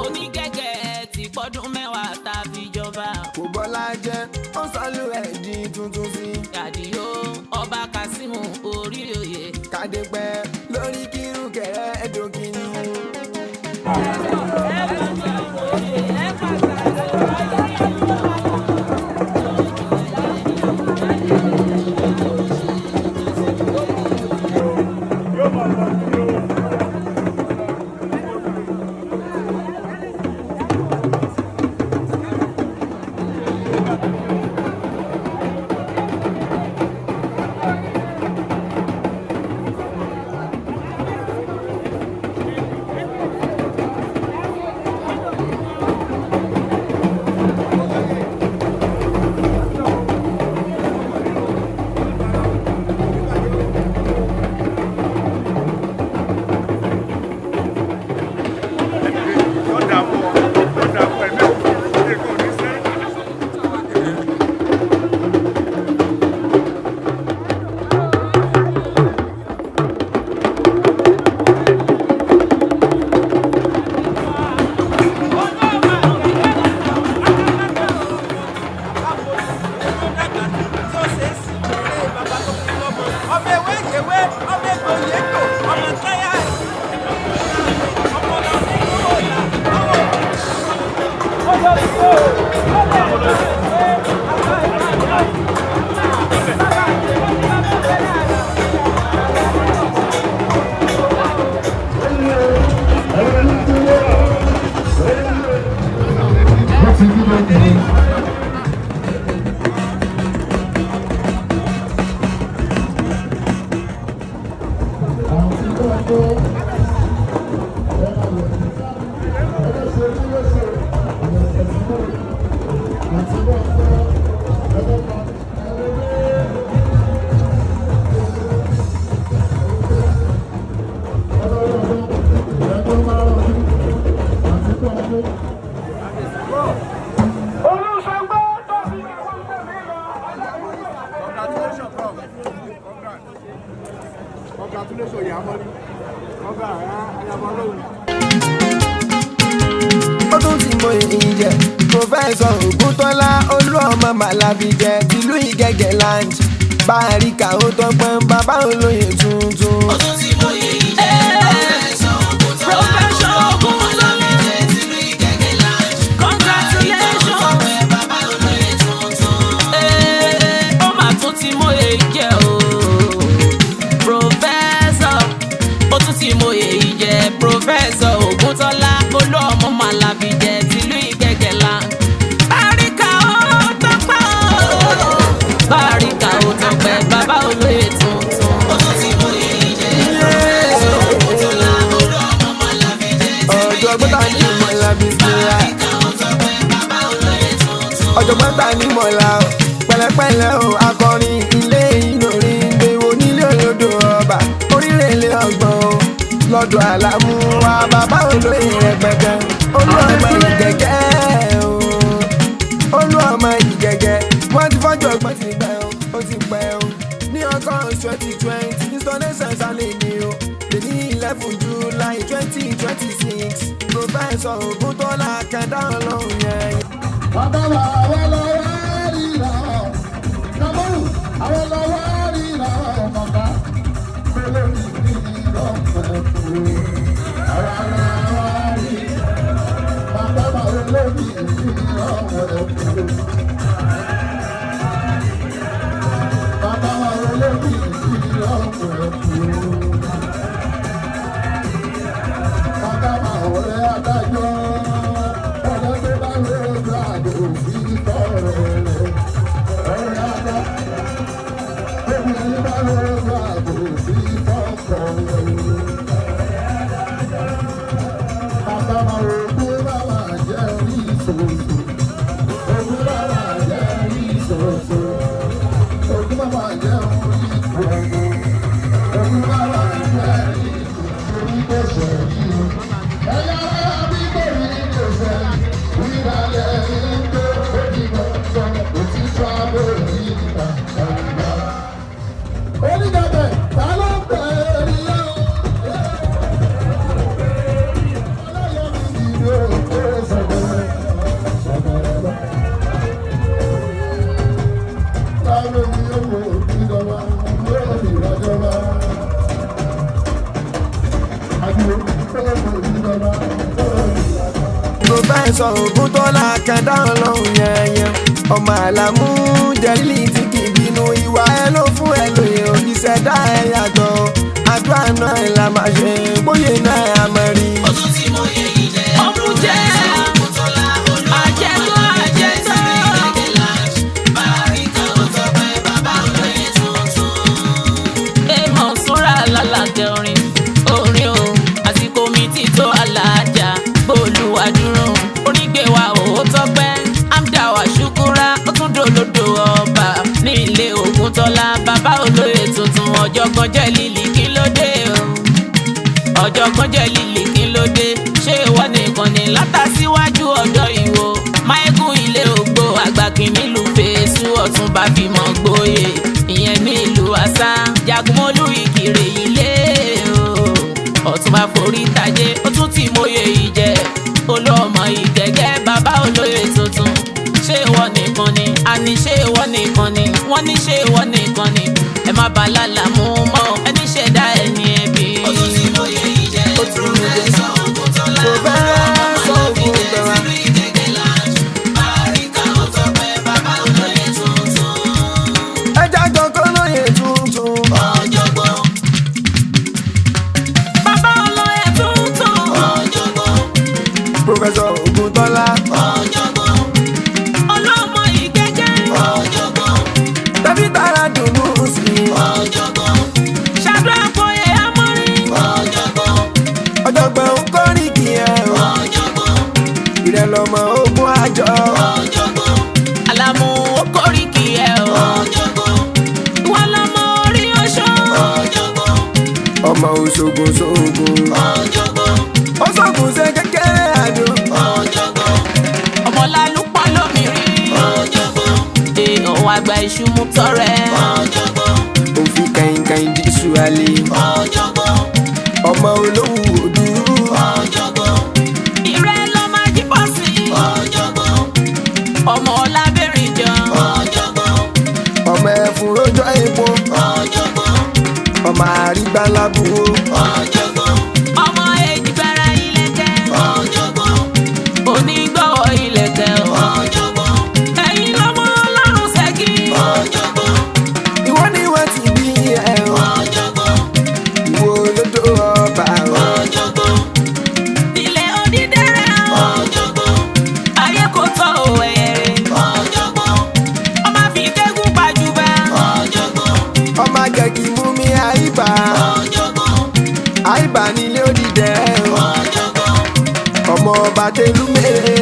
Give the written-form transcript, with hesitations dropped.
Onígẹ̀gẹ̀ ti pọ́dún mẹ́wàá tá a fi jọba. Kò bọ́lá jẹ́ ó sọ́lù ẹ̀ di tuntun sí. Àdìó ọba Kasimu orí oyè. Kádé pẹ́ lórí kírun kẹ̀rẹ́ ẹ̀dọ́gìnì. Congratulations, Yamoni. Ó tún ti mọ èyí jẹ Prọfẹ̀sọ̀ Ògúntọ́lá Olúọmọ Màlàbí jẹ tìlú Ìgẹ̀gẹ̀ land Báríkà ó tọpẹ́ bàbá olóyè tuntun. Ó tún ti mọ èyí jẹ Prọfẹ̀sọ̀ Ògúntọ́lá jẹ tìlú Ìgẹ̀gẹ̀ land. Congratulations bàbá olóyè tuntun. Ó mà tún ti mọ èyí jẹ o. Ó tún ti mọ èyí jẹ Prọfẹ̀sọ̀ Ògúntọ́lá Olúọmọ Màlàbí jẹ tìlú Ìgẹ̀gẹ̀ land. Báríkà ó tọpẹ́ Báríkà ó tọpẹ́ bàbá olóyè tuntun. Ó tún ti mọ èyí jẹ Prọfẹ̀sọ̀ Ògúntọ́lá Olúọmọ Màlàbí jẹ tìlú Ọ̀jọ̀gbọ́n ta ní Màlàbí síra. Báríkà ó tọpẹ́ bàbá olóyè tuntun. Ọ̀jọ̀gbọ́n ta ní mọ̀lá o pẹ̀lẹ́pẹ̀lẹ́ o akọrin ilé ìlórin gbèwò nílé olódò ọba orílẹ̀-èdè ọgbọ̀n o lọ́dọ̀ Alamu wa bàbá olóyè rẹpẹtẹ Olúọmọ Ìgẹ̀gẹ̀ o Olúọmọ Ìgẹ̀gẹ̀ wọ́n ti fọ́jọ́ ọgbọ́n ti pẹ́ o ó ti pẹ́ o ní August 2020 installation sálẹ̀ ni o lè ní 11 July 2026 Prọfẹ̀sọ̀ Ògúntọ́lá kẹ̀dá ọlọ́run yẹn. Bàbá wa àwọn lọ́wọ́ ríra Kàmọ́rù àwọn lọ́wọ́ ríra bàbá mélòó ní ìrọ̀pẹ̀ kúrò àwọn lọ́wọ́ ríra bàbá wa mélòó ní ìrọ̀pẹ̀ kúrò bàbá wa mélòó ní ìrọ̀pẹ̀ kúrò bàbá wa wọlé adájọ́. Prọfẹ̀sọ̀ Oguntola kẹ̀dá ọlọ́run yẹnyẹn. Ọmọ Alamu jẹ́lí tí kì í bínú ìwà ẹ ló fún ẹ lóye ìṣẹ̀dá ẹ yàtọ̀. Àdúrà náà la máa ṣe bóyá náà a mọ̀ rí. Ó tún ti mọ iye yìí jẹ́. Ọdún jẹ́ Oguntola olúọmọ àjẹtọ́ àjẹtọ́. Bàríkà ó tọpẹ́ bàbá olóyè tuntun. Èèmọ̀ súnra lálàjẹ orin o àsìkò mi ti tó aláàjà bólúwa dúró onígbé wa ò tọpẹ́ amda wa ṣukura ó tún dolódo ọba ní ilé Oguntola bàbá olóyè tuntun ọ̀jọ̀gbọ́n jẹ́ lílì kí ló dé o ọ̀jọ̀gbọ́n jẹ́ lílì kí ló dé ṣé ìwọ nìkan ni látàsíwájú ọ̀dọ́ ìwò máyégún ilé ògbó àgbà kìíní lù fèsù ọ̀túnba bímọ gbòye ìyẹn ní ìlú àṣà jagunmólú ìkirè ilé o ọ̀túnba forí tajé ó tún ti mọyé ìjẹ Olúọmọ ìgẹ̀gẹ́ bàbá olóyè tuntun ṣé ìwọ nìkan ni àní ṣé ìwọ nìkan ni wọ́n ní ṣé ìwọ nìkan ni ẹ má bà lálàmú mọ́ ẹni ṣẹ̀dá ẹni ẹbí. Ó tún ti mọyé ìjẹ Prọfẹ̀sọ̀ Oguntola Prọfẹ̀sọ̀ Oguntola. Bàríkà ó tọpẹ́ bàbá olóyè tuntun. Ẹja gbọ̀ngàn lóye tuntun. Ọ̀jọ̀gbọ́n. Bàbá olóyè tuntun. Ọ̀jọ̀gbọ́n. Prọfẹ̀sọ̀ Oguntola. Ọ̀jọ̀gbọ́n. Olúọmọ ìgẹ̀gẹ́. Ọ̀jọ̀gbọ́n. Tàbí tààrà dùnú sí i. Ọ̀jọ̀gbọ́n. Ṣàdúrà fòye amọ́rí. Ọ̀jọ̀gbọ́n. Ọ̀jọ̀gbọ́n ń kórìí kì í ẹ̀ o. Ọ̀jọ̀gbọ́n. Ìrẹ̀lọ́mọ ogun àjọ. Ọ̀jọ̀gbọ́n. Alamu okoríkì ẹ̀ o. Ọ̀jọ̀gbọ́n. Wọ́n lọ́mọ orí oṣó. Ọ̀jọ̀gbọ́n. Ọmọ òṣogbo ṣoògùn. Ọ̀jọ̀gbọ́n. Ó ṣògùn ṣe kékeré àjò. Ọ̀jọ̀gbọ́n. Ọmọlálùpọ̀ lómi rí. Ọ̀jọ̀gbọ́n. Èèyàn wá gba iṣu mú tọrẹ. Ọ̀jọ̀gbọ́n. Òfin kàìnkàìn díṣu alẹ́. Ọ̀jọ̀gbọ́n. Ọmọ olówó òdú. Ọ̀jọ̀gbọ́n. Ìrẹ́ lọ máa jí pọ̀ sí. Ọ̀jọ̀gbọ́n. Ọmọ ọlábẹ̀rẹ̀ jọ. Ọ̀jọ̀gbọ́n. Ọmọ ẹ̀fún rojọ́ epo. Ọ̀jọ̀gbọ́n. Ọmọ àrígbálábùú. Ọ̀jọ̀gbọ́n. Ọmọ èjìgbára ilẹ̀kẹ̀. Ọ̀jọ̀gbọ́n. Onígbọ̀wọ́ ilẹ̀kẹ̀. Ọ̀jọ̀gbọ́n. Ẹ̀yin lọ́mọ ọlọ́run ṣẹ́gi. Ọ̀jọ̀gbọ́n. Ìwọ ni wọ́n ti bí ẹ̀ o. Ọ̀jọ̀gbọ́n. Ìwọ olódò ọba o. Ọ̀jọ̀gbọ́n. Ilé onídẹ̀rẹ̀. Ọ̀jọ̀gbọ́n. Ayé kò tọ́ òwẹ̀yẹ rẹ̀. Ọ̀jọ̀gbọ́n. Ọmọ àfikẹ́gùn pàjùbà. Ọ̀jọ̀gbọ́n. Ọmọ àjẹkì mú mi àìbá. Ọ̀jọ̀gbọ́n. Àìbá nílé òdìdẹ o. Ọ̀jọ̀gbọ́n. Ọmọ ọba tẹlú mẹ́rẹ̀